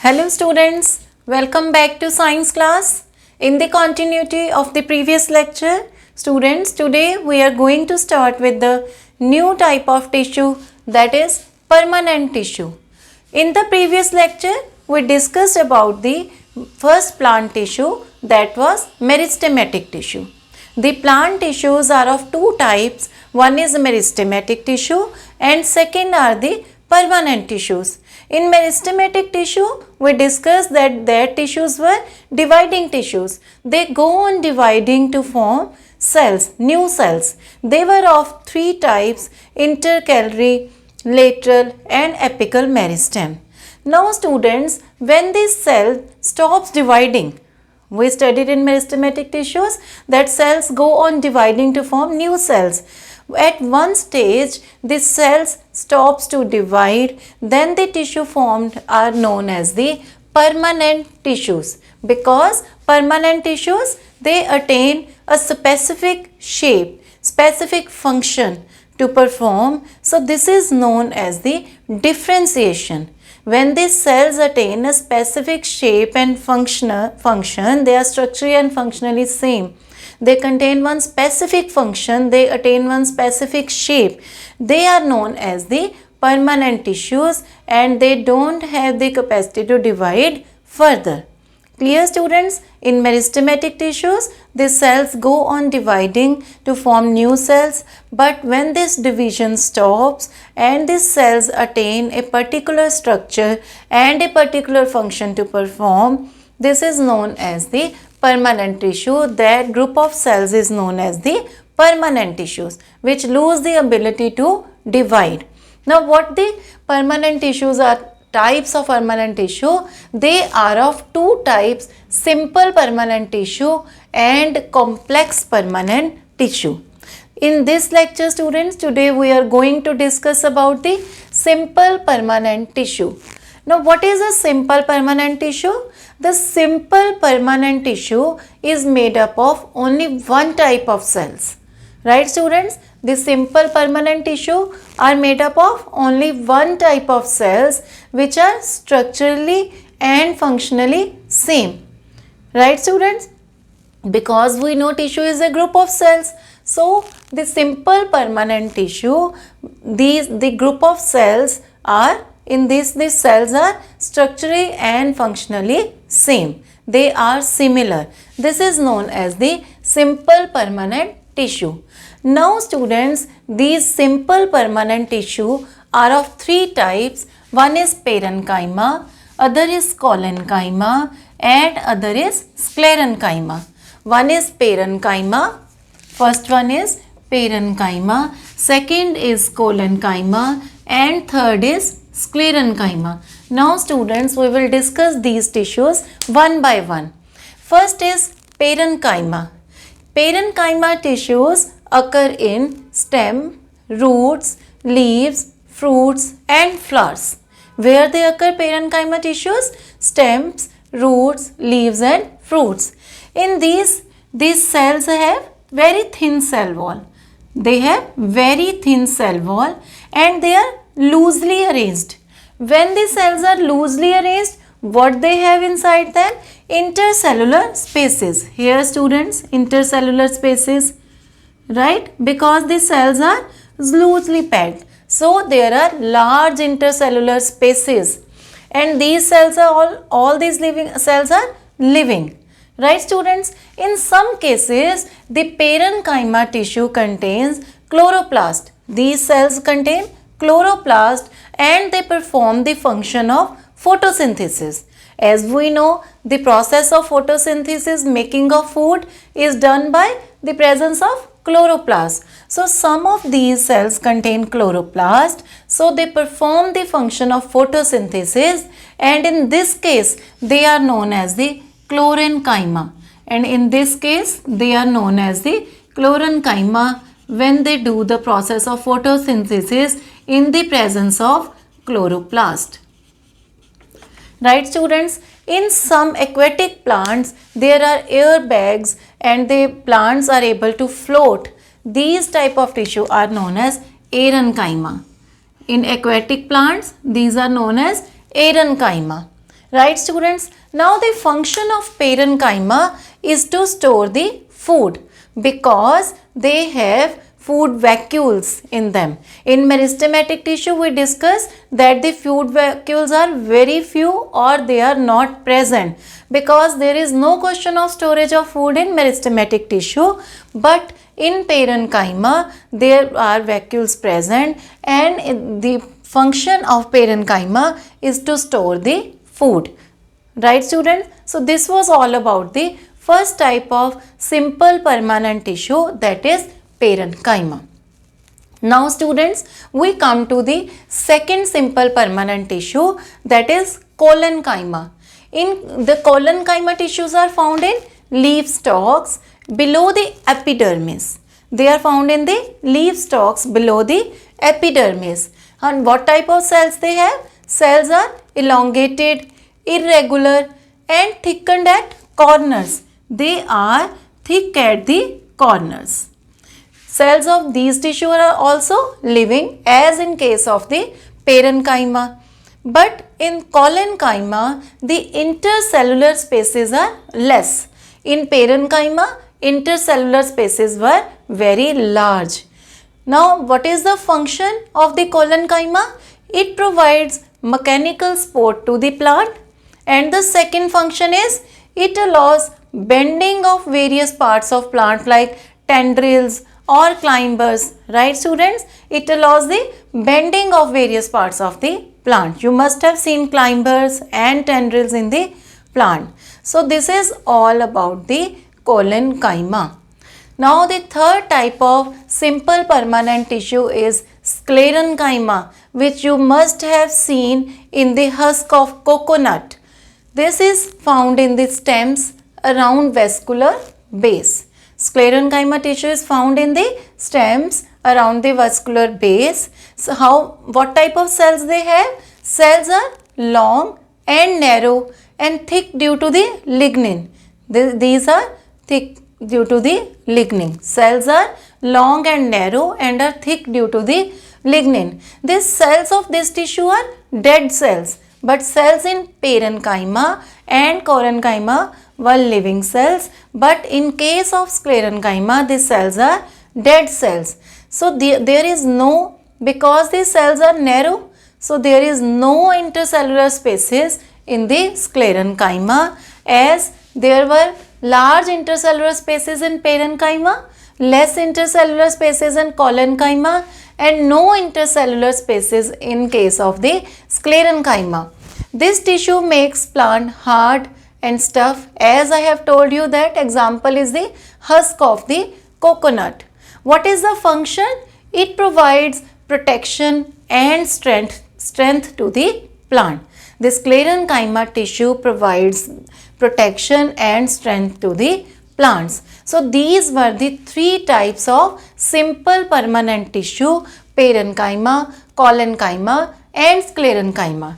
Hello students, welcome back to science class. In the continuity of the previous lecture, students, today we are going to start with the new type of tissue, that is permanent tissue. In the previous lecture, we discussed about the first plant tissue, that was meristematic tissue. The plant tissues are of two types. One is meristematic tissue and second are the permanent tissues. In meristematic tissue, we discussed that their tissues were dividing tissues. They go on dividing to form cells, new cells. They were of three types: intercalary, lateral and apical meristem. Now students, when this cell stops dividing, we studied in meristematic tissues that cells go on dividing to form new cells. At one stage, the cells stops to divide, then the tissue formed are known as the permanent tissues, because permanent tissues, they attain a specific shape, specific function to perform. So this is known as the differentiation. When these cells attain a specific shape and function, they are structurally and functionally same. They contain one specific function, they attain one specific shape. They are known as the permanent tissues and they don't have the capacity to divide further. Clear students? In meristematic tissues, the cells go on dividing to form new cells, but when this division stops and these cells attain a particular structure and a particular function to perform, this is known as the permanent tissue. That group of cells is known as the permanent tissues, which lose the ability to divide. Now what the permanent tissues are? Types of permanent tissue, they are of two types: simple permanent tissue and complex permanent tissue. In this lecture students, today we are going to discuss about the simple permanent tissue. Now what is a simple permanent tissue? The simple permanent tissue is made up of only one type of cells. Right students? The simple permanent tissue are made up of only one type of cells which are structurally and functionally same. Right students? Because we know tissue is a group of cells. So the simple permanent tissue, the group of cells are these cells are structurally and functionally same. They are similar. This is known as the simple permanent tissue. Now students, these simple permanent tissue are of three types. One is parenchyma, other is collenchyma and other is sclerenchyma. One is parenchyma, first one is parenchyma, second is collenchyma and third is sclerenchyma. Now students, we will discuss these tissues one by one. First is parenchyma. Parenchyma tissues occur in stem, roots, leaves, fruits and flowers. Where they occur parenchyma tissues? Stems, roots, leaves and fruits. In these cells have very thin cell wall. They have very thin cell wall and they are loosely arranged. When the cells are loosely arranged, what they have inside them? Intercellular spaces. Here students, intercellular spaces. Right? Because the cells are loosely packed. So there are large intercellular spaces and these cells are all these living cells are living. Right students? In some cases, the parenchyma tissue contains chloroplast. These cells contain chloroplast and they perform the function of photosynthesis. As we know, the process of photosynthesis, making of food, is done by the presence of chloroplast. So some of these cells contain chloroplast, so they perform the function of photosynthesis and in this case they are known as the chlorenchyma, and in this case they are known as the chlorenchyma when they do the process of photosynthesis in the presence of chloroplast. Right students? In some aquatic plants, there are air bags and the plants are able to float. These type of tissue are known as aerenchyma. In aquatic plants, these are known as aerenchyma. Right students, now the function of parenchyma is to store the food because they have food vacuoles in them. In meristematic tissue we discussed that the food vacuoles are very few or they are not present because there is no question of storage of food in meristematic tissue, but in parenchyma there are vacuoles present and the function of parenchyma is to store the food. Right students? So this was all about the first type of simple permanent tissue, that is parenchyma. Now students, we come to the second simple permanent tissue, that is collenchyma. In the collenchyma tissues are found in leaf stalks below the epidermis. They are found in the leaf stalks below the epidermis. And what type of cells they have? Cells are elongated, irregular and thickened at corners. They are thick at the corners. Cells of these tissue are also living as in case of the parenchyma. But in collenchyma, the intercellular spaces are less. In parenchyma, intercellular spaces were very large. Now, what is the function of the collenchyma? It provides mechanical support to the plant, and the second function is it allows bending of various parts of plant like tendrils or climbers. Right students? It allows the bending of various parts of the plant. You must have seen climbers and tendrils in the plant. So this is all about the collenchyma. Now the third type of simple permanent tissue is sclerenchyma, which you must have seen in the husk of coconut. This is found in the stems around vascular base. Sclerenchyma tissue is found in the stems around the vascular base. So what type of cells they have? Cells are long and narrow and thick due to the lignin. These are thick due to the lignin. Cells are long and narrow and are thick due to the lignin. These cells of this tissue are dead cells, but cells in parenchyma and collenchyma were living cells, but in case of sclerenchyma these cells are dead cells. So there is no, because these cells are narrow, so there is no intercellular spaces in the sclerenchyma, as there were large intercellular spaces in parenchyma, less intercellular spaces in collenchyma and no intercellular spaces in case of the sclerenchyma. This tissue makes plant hard and tough, as I have told you that example is the husk of the coconut. What is the function? It provides protection and strength to the plant. The sclerenchyma tissue provides protection and strength to the plants. So these were the three types of simple permanent tissue: parenchyma, collenchyma and sclerenchyma.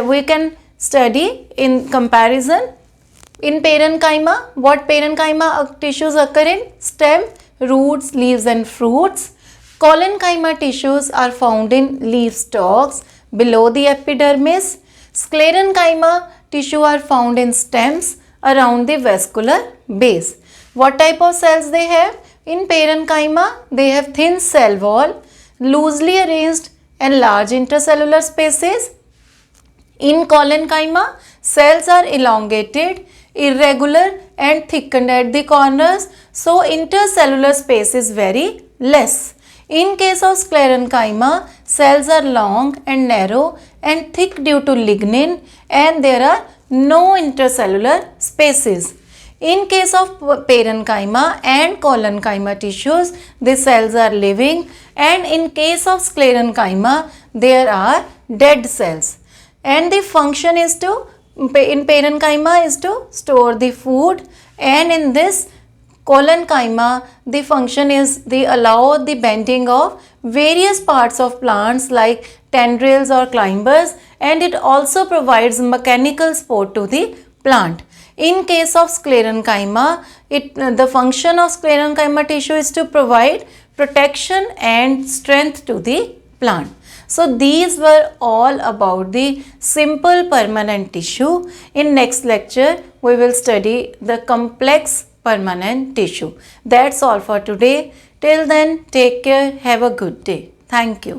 We can study in comparison. In parenchyma, what parenchyma tissues occur in? Stem, roots, leaves and fruits. Collenchyma tissues are found in leaf stalks below the epidermis. Sclerenchyma tissue are found in stems around the vascular base. What type of cells they have? In parenchyma, they have thin cell wall, loosely arranged and large intercellular spaces. In collenchyma, cells are elongated, irregular and thickened at the corners, so intercellular space is very less. In case of sclerenchyma, cells are long and narrow and thick due to lignin and there are no intercellular spaces. In case of parenchyma and collenchyma tissues, the cells are living, and in case of sclerenchyma, there are dead cells. And the function is to, in parenchyma, is to store the food, and in this collenchyma, the function is they allow the bending of various parts of plants like tendrils or climbers, and it also provides mechanical support to the plant. In case of sclerenchyma, the function of sclerenchyma tissue is to provide protection and strength to the plant. So these were all about the simple permanent tissue. In next lecture, we will study the complex permanent tissue. That's all for today. Till then, take care. Have a good day. Thank you.